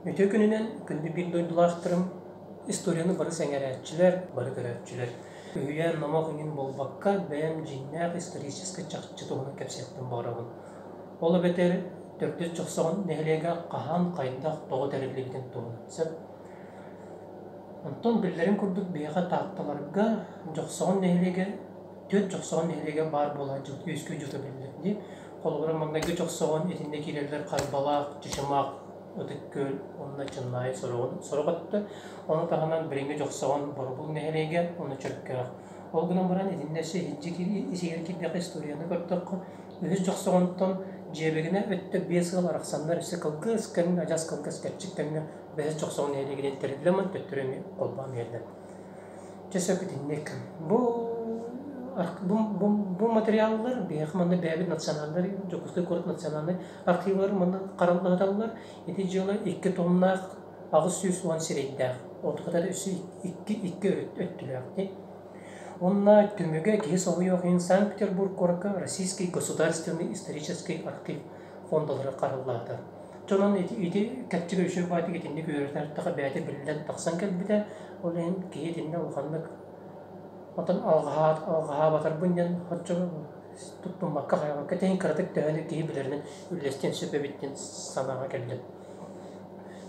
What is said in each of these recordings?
Öte gününden күнді bir doydulaqtırım istoriyаны бары сәңәрәтчілер, бары көрәтчілер. Үйен намағының болбаққа бәйім жиннәқ историческі чақчы туғына кәпсеттің барабын. Ол бәтер 490 нәхілеге қахан қайындақ тоғы тәрелігден туғына. Антон білдерін күрдік бейға тақталарға жоқсаған нәхілеге, 490 нәхілеге бар бола өскөй жұты білдерінде. Қолғыры маңдайғы жоқсаған етінде келерлер қарбалақ, жүшімақ, ötük göl, onunla çınlayı soruqattı. Onu tağınan birinci joqsağın borubul nehirege, onu çörükkerak. Ol günan baran edindesi isegir kirdeki istoriyаны gördük. Ühüz joqsağıntıdan jebegine öttü 5 yıl araqsanlar üsü kılgı ıskanın acaz kılgı ıskerçiklerini ühüz joqsağın nehiregen teredilemen töttüremi kolbam yerden. Cesökü dinlek. Bu materiallar beyxmanda beyabit nasyonallar, Jokuzkay Korut nasyonallar arxivlar manda qaraldıqlar. Eti жылы 2 tomnaq ağız süs olan sireyddaq. Otu kadar üsü 2 öttülüqdi. Onunla tümüge kehis oğuyoqin Санкт-Петербург korka Российский государственный исторический архив фондалары qaraldıqdır. Çonan eti kätçiga üçü baytı getindik öğretler taqa bəyəti bililən taqsan kəlbide olan kehitində olğanlıq Otan alğaha batar bundan hocam tuttum bakka hayal keteyin kırdık döhünü ki bilerinin üllesten süpebitten sanağa geldi.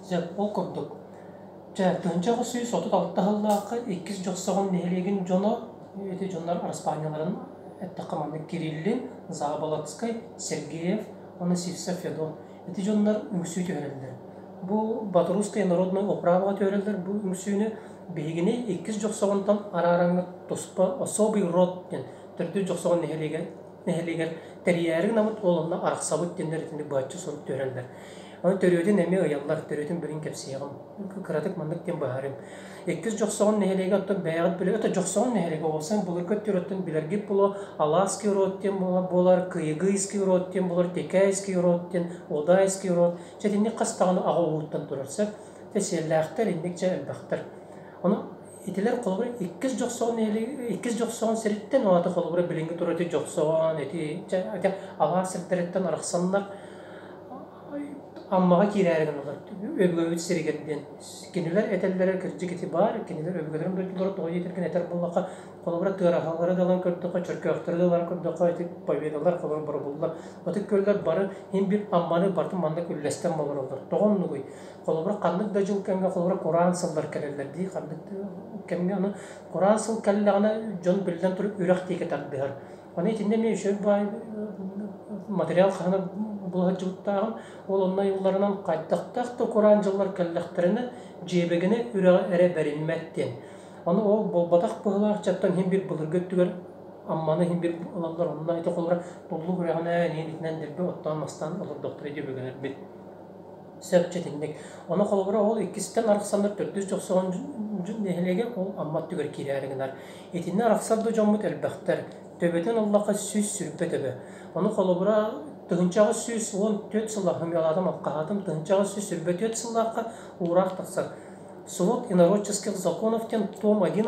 Zep okuduk. Dönce o suyu sotu daltta hallaqı 290 nehlegin jona eti jonlar Araspanyaların ettaqamanı Kirillin, Zabalatskay, Sergeyev, onu Sivsev Fedon. Eti jonlar üngsüy töreller. Bu Baturuskaya Народная управа töreller bu üngsüyünü Бейгіне 290-тан арараңы тоспа особый род ден түрді жоқсаған нәхелегер тәриярың намыт олымна арақсабыт дендер етінде бәтчі сұрып төрелдер. Оны төрөден әме ұяллар, төрөден бірін кәпсияғым. Қыратық мандық ден бағарым. 290 нәхелеге оттан бәяғыт білі. Өті жоқсаған нәхелеге олсан бұлыр көттер оттан білергеп болу Алаский род ден болар, Кыйгыйский род ден болар, Текайский род ден, Одайский род. Жәтінде қастағаны аға оғыттан тұрарсақ, тәселләқтер, ендек жа әлбәқтір. Onu itiler kolubra 290 seritten o atı kolubra bilingi turati 90 eti avar sertleretten araqsanlar ammağa kirergen olar. Öbgövüt serigenden. Kiniler etellere kırcık itibar, kiniler öbgölerin duyduları toğu yetirken eter bollaqa kolubra tığrahaları dalan kördüqa, çörköktörü dalan kördüqa, eti payvedalar kolubra barabullar. Batık köller barı hem bir ammanı bartı mandak üllesten bolur olur. Toğunlu koy. Kolubra kanlık da jıl kenge kolubra Kur'an sıllar kelerler diye kanlık kenge onu Kur'an sıl kelleğine jon bilden turup ürek teke takdihar. Onu içinde mi şöyle material xana bulacıqtağın ol onna yıllarından qaytdaqtaq da Kur'an jıllar kelleğterini jebegine üreğe ere berinmekten. Onu o bolbataq bığılaq çattan hem bir bılır göttüger ammanı hem bir olanlar onunla eti kolubra dollu üreğine neylikten derbe ottan mastan olur doktor jebegine bit. Söpçetindik. Ona kolubra ol ikisinden arıqsanlar 490 nehilege ol ammat tüger kirerigler. Etinde arıqsar da jommut elbaqtar. Töbeten Allah'a süz sürüpe töbe. Onu kolubra tığınçağı süz 14 sılahım yaladım alqahadım tığınçağı süz sürüpe 4 sılahqa uğraq taqsar. Свод инородческих законов тен том 11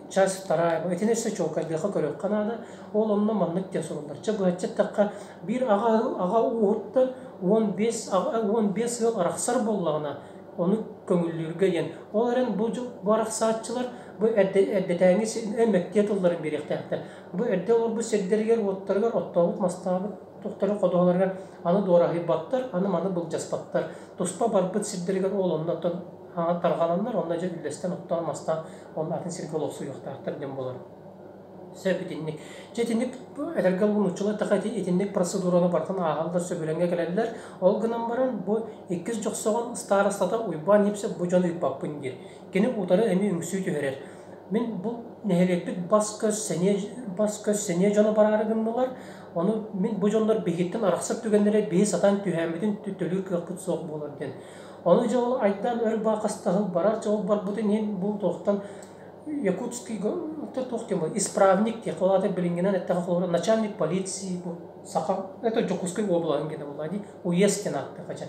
часть 2. Этине все чокайдыга көрөк канада ол онна маннык тен сурулдар. Чабача такка бир ага уутта 15 yıl araqsar bolлагына onu көңүллөргө ен. Оларын бу арақсаатчылар бу эддетеңи эмектетулларын беректектер. Бу эдде олар бу седдергер оттаргар оттогут мастабы тоқтары кодоларга аны дорахи баттар, аны маны бул жаспаттар. Туспа барбыт седдергер ол оннан тарғаландар, онна же үлестен отталмастан, оннатын сирголог суюқтақтар дем болар. Сөбітінник. Жетінник әдергал бұн ұчылы тақайты етінник процедураны бартын ағалдар сөбіленге келелер. Ол ғынан баран бұл 290 старостата уйбан епсе бұл жаны үппаппын дер. Кені ұтары әме үңсүй түйерер. Мен бұл нәхелеппік бас көз сәне жаны барарығындылар. Оны мен бұл жонлар бекеттен арақсып түгендері бей сатан түйәметін түттілі көпіт соқ болар ден. Оны жауыл айттан өр бақыстағыл барар жауыл бар бұдың ең бұл тоқтан Якутский исправник тех олады билингенен эттага холора начальник полиции бу сака это Жокускай областыгында булады уездтен атты кача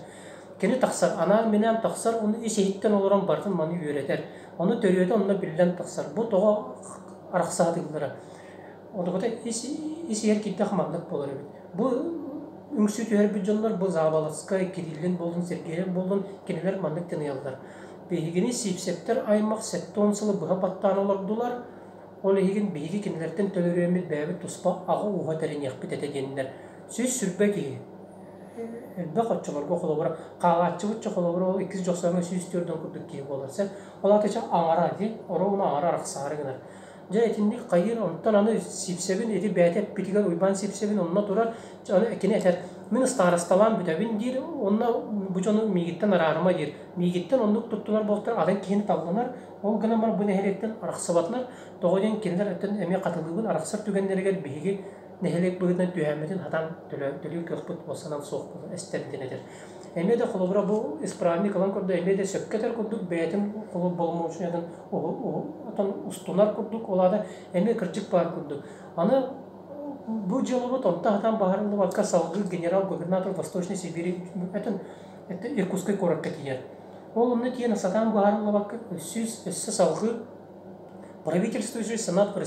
кени таксар анан менен таксар уну ишейттен олорон бардын маны үйрөтер оны төрөдө онда билен таксар бу того араксаатылдыра одогота ишер китте хамандык болор бу үңсүтүер бүжонлар бу Заболоцка, Кириллин болдун, Сергеевин болдун, кинилер маннык тыныялдар. Бейгини сипсептер аймак сеттон сылы быха баттан олордулар. Ол егин бейги кинилерден төлөрөмит бәбі туспа ағы уға тәрін яқпет әтеденілер. Сөз сүрбе ки, әлбә қатшыларға қолабыра, қағатшы бұтшы қолабыра ол 290 сөз түрден күрдік кейі боларса, ол атыча аңара де, ора оны аңара арақсары гынар. Жа әтіндік қайыр, онтан аны сипсебін, әті бәтеп бітігер ұйбан сипсебін, онына тұрар, аны әкені әтер, мен старасталан бүтәбін дейір, онына бұчаны мейгіттен арарыма дейір. Мейгіттен ондық тұттылар болықтар, адан кейін талғанар, ол гына бар бұны әректен арақсабатынар, тоғыден келдер әттен әме қатылығын арақсар түгендергер бейге нәхелек бұғытын түйәметін хатан төлі көқпіт болсанан соқ болын әстерден әдер. Әме де қолыбыра бұл исправник алан көрді, әме де сөккетер көрдік, бәйтін қолы болмау үшін әдің ұстунар көрдік, олады әме кірчік бар көрдік. Аны бұл жылы бұт, онта хатан бағарылы батқа салғы генерал-губернатор Восточной Сибири, әтін Иркутской коракка тиер. Ол оны тиен асатан бағарылы батқа өссі салғы правительствующий сенат в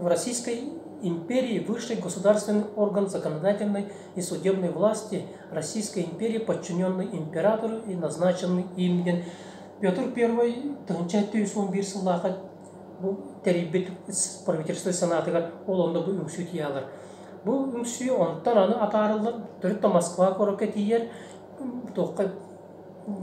Российской империи, высший государственный орган законодательной и судебной власти Российской империи, подчиненный императору и назначенный именем Петр I, тыңчатты үсуын бір сыллаға тәребет правительство сенатыға ол онда бұл үңсі тиялар. Бұл үңсі онтан аны атарылыр, түрітті Москва көрікі тиер,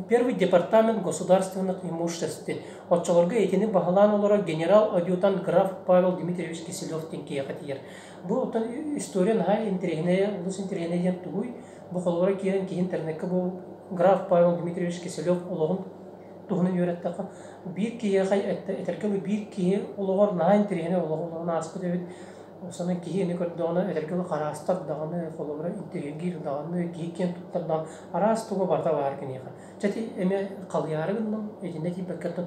Первый департамент государственных имуществ. Отчаларга этини бахалан олора генерал-адъютант граф Павел Дмитриевич Киселев тенкея хатияр. Бу отан история нахай интерегнея, улус интерегнея тугуй. Бу холора киен киен тернекке бу граф Павел Дмитриевич Киселев ологун тугунун юреттака. Бир кие хай этеркелу бир кие ологор нахай интерегнея ологун аспы дебит. Осанан киени көрдөгөнө этеркелу карастар даганы холора интерегир даганы кийкен туттардан арастуга барда бар кенеха. Чати эме калыярыгынын этинде типеккеттен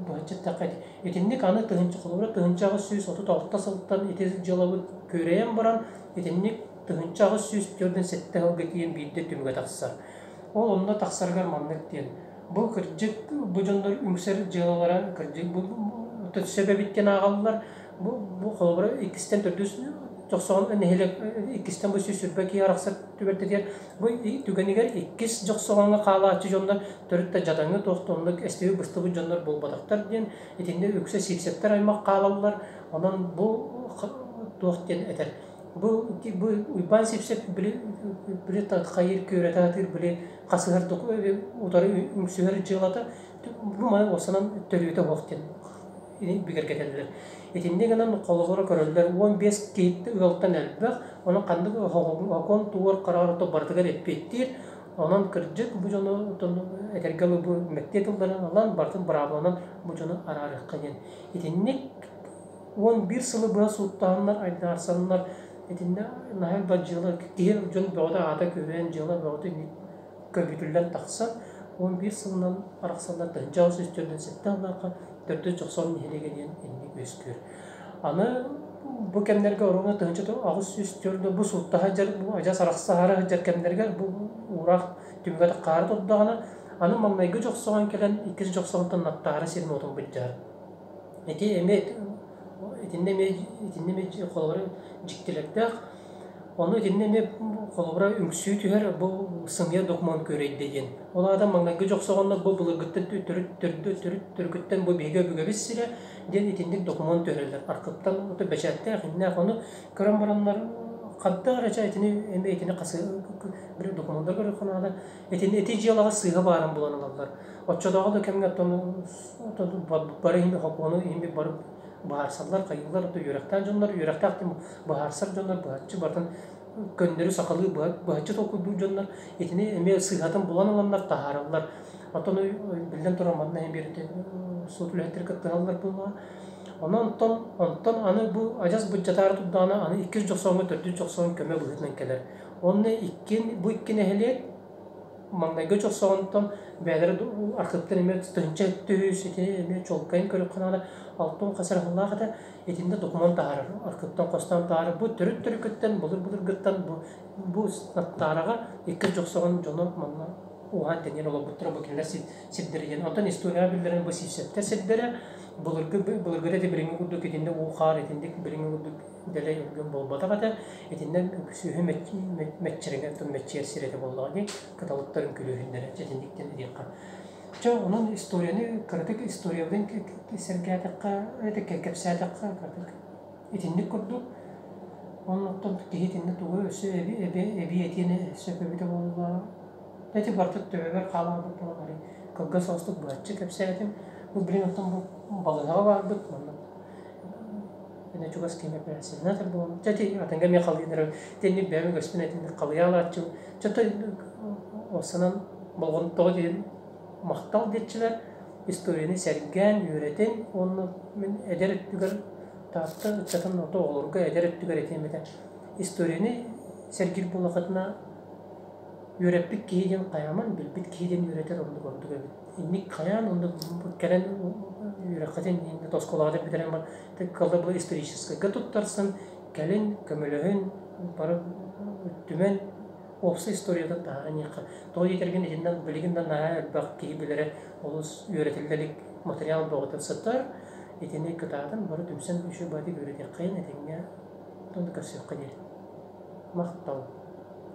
бачыттакай. Этинде каны тыгынчы холора тыгынчагы сүйүс оту толтта сылттан этези жылабы көрөйөн баран этинде тыгынчагы сүйүс төрдөн сетте алга кийин бийде түмгө таксар. Ол онда таксаргар мандык тиен. Бу кыржык бу жондор үңсөр жылалара кыржык бу себебиттен агаллар. Bu kolabora ikisten tördüs joqsoğun nehelek ikisten bu sürbeki yaraqsar tübertediler. Bu tügeniger ikis joqsoğunga qalaçı jonlar törütte jadаңы тоқтонлuk estеби быстыбы jonlar bolbadaqtar diyen etinde ökse sipsepter aymaq qalalar. Ondan bu toqten eter. Bu uyban sipsep bile taqayır köretətir bile qasıgar utarı üngsüger jılata bu mana osanan törüte oqten biger ketediler. Etinde gelen kolları körüller 15 keyitli ıgıltan elbək, onun kandık hokon tuğur kararıtı bardıgar etpettir. Onun kırcık bu jonu etergeli bu mektetildiren alan bartın bırablanan bu jonu ararıq qeyen. Etinde 11 sılı bıra suuttağınlar, aydarsanlar, etinde nahil bacılar, diğer jon bağda ada köven jıla bağda köbütülden taqsan, 11 sılından araqsanlar tıncağı üstörden sette alaqa, 490 nehlegeden enlik öskür. Ana bu kemlerge oruna tıncağı ağız üstörde bu suutta hajar, bu ajas araqsa hara hajar kemlerge bu uraq tümgede qarı toddağına, ana mamnayga joqsoğan kelen 290 nattara serin otun biljar. Eti emet etinde me kolları jiktilekdaq. Onu etinde kolları üngsü tüher bu sınıya dokument göreydi deyen. Ola adam mamnayga joqsoğanla bu buluguttan türkütten bu bege bügebissire den etinde dokument törerler. Arqıptan otu beşatte hinne onu kören baranlar qadda araca etini qası bir dokumentlar görüp qanada etini etijalaga sıyga baran bulanırlar. Otçadağı da kemge tonu barı himi hokonu himi barıp baharsallar kayılar otu yürekten jonlar yürekten baharsar jonlar bahatçı bardan köndürü sakalı bahatçı toku bu jonlar etini eme sıygadan bulanırlar taharallar. Otonu bilden turamadına hem bir sotul ettir kıttıralar bulma. Ondan anı bu acaz budjetarı tutduğuna anı 290 490 köme buğutlan keler. Onu bu iki neheliyet mangayga joqsoğundan bäleri arqıptan eme tınca tühüs etini çolkayın körüp qanada altın qasar hallaqada etinde dokument tarı arqıptan qostan tarı bu türütten bulur gıttan bu nattaraga 290 jonu manna ухан тенен ола буттра бакинлер сиддерген онтан история билдерен бу сипсеттер сиддере булыргыра де билинге гудду кетинде у хар этиндик билинге гудду деле өргөн болбата ката этинден сүйү метчереген тон метчер сирете боллагы каталыктарын күлөһүндер этиндиктен дийка чо онун историяны кырдык историядын сергатакка это кепсатакка кырдык этиндик гудду оннуктан кихитинде тугу өсө эби этини сөпөбүтө болла эти бартык төбөр калабыт болары кылга состук бачы кепсатым бу билин оттон бу балыга барбыт мына эне чугас кеме персинатор бу тети атанга ме калдыдыр тени бәме көспенетин калыялачу чото осынан болгон тоген мактал детчилер историяны сәргән үйрәтен онны мен әдәрет түгел тартты чатын ото олорга әдәрет түгел этемете историяны сәргил булакытына үйрәппик кейден каяман билбит кейден үйрәтер онды көрдүгө инник каян онды келен үйрәкәтен инде тосколада битерен бар тек калды бу исторический гатуттарсын келен көмөлөһөн барып түмен опсы историяда тааныка той етерген единен билигинден бак кейбилере олус үйрәтелдик материал боготып саттар этене кытадан бары түмсен үшү бады үйрәтек кайын этеңне тон касып кадер мактал